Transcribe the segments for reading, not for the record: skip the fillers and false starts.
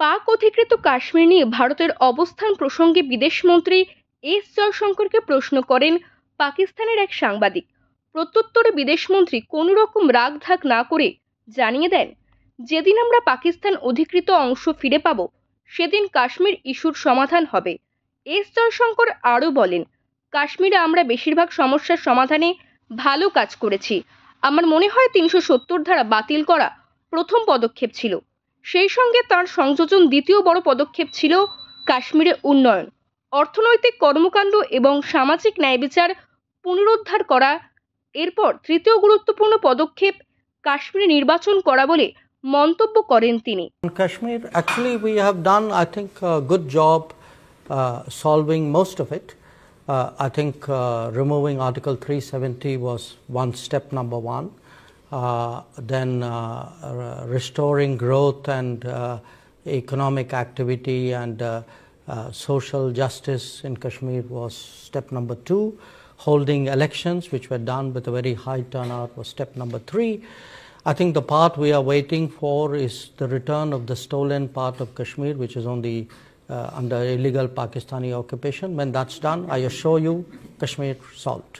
পাক অধিকৃত কাশ্মীর নিয়ে ভারতের অবস্থান প্রসঙ্গে বিদেশমন্ত্রী এস জয়শঙ্করকে প্রশ্ন করেন পাকিস্তানের এক সাংবাদিক। প্রত্যুত্তরে বিদেশমন্ত্রী কোনো রকম রাগঢাক না করে জানিয়ে দেন, যেদিন আমরা পাকিস্তান অধিকৃত অংশ ফিরে পাব সেদিন কাশ্মীর ইস্যুর সমাধান হবে। এস জয়শঙ্কর আরও বলেন, কাশ্মীরে আমরা বেশিরভাগ সমস্যার সমাধানে ভালো কাজ করেছি। আমার মনে হয় ৩৭০ ধারা বাতিল করা প্রথম পদক্ষেপ ছিল। সেই সঙ্গে তার সংযোজন দ্বিতীয় বড় পদক্ষেপ ছিল কাশ্মীরে উন্নয়ন, অর্থনৈতিক কর্মকাণ্ড এবং সামাজিক ন্যায়বিচার পুনরুদ্ধার করা। এরপর তৃতীয় গুরুত্বপূর্ণ পদক্ষেপ কাশ্মীরে নির্বাচন করা বলে মন্তব্য করেন তিনি। In Kashmir, actually, we have done, I think, a good job solving most of it. I think removing Article 370 was one step, number one. Then restoring growth and economic activity and social justice in Kashmir was step number two. Holding elections, which were done with a very high turnout, was step number three. I think the part we are waiting for is the return of the stolen part of Kashmir, which is on the under illegal Pakistani occupation. When that's done, I assure you, Kashmir solved.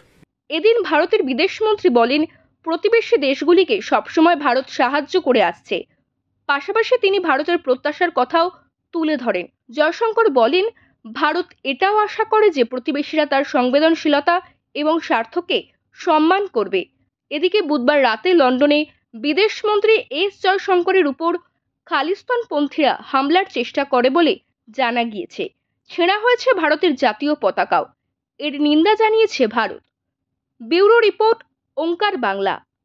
এদিন ভারতের বিদেশমন্ত্রী বলেন, প্রতিবেশী দেশগুলিকে সবসময় ভারত সাহায্য করে আসছে। পাশাপাশি তিনি ভারতের প্রত্যাশার কথাও তুলে ধরেন। জয়শঙ্কর বলেন, ভারত এটাও আশা করে যে প্রতিবেশীরা তার সংবেদনশীলতা এবং স্বার্থকে সম্মান করবে। এদিকে বুধবার রাতে লন্ডনে বিদেশমন্ত্রী এস জয়শঙ্করের উপর খালিস্তানপন্থীরা হামলার চেষ্টা করে বলে জানা গিয়েছে। ছেঁড়া হয়েছে ভারতের জাতীয় পতাকাও। এর নিন্দা জানিয়েছে ভারত। ব্যুরো রিপোর্ট, ওঙ্কার বাংলা।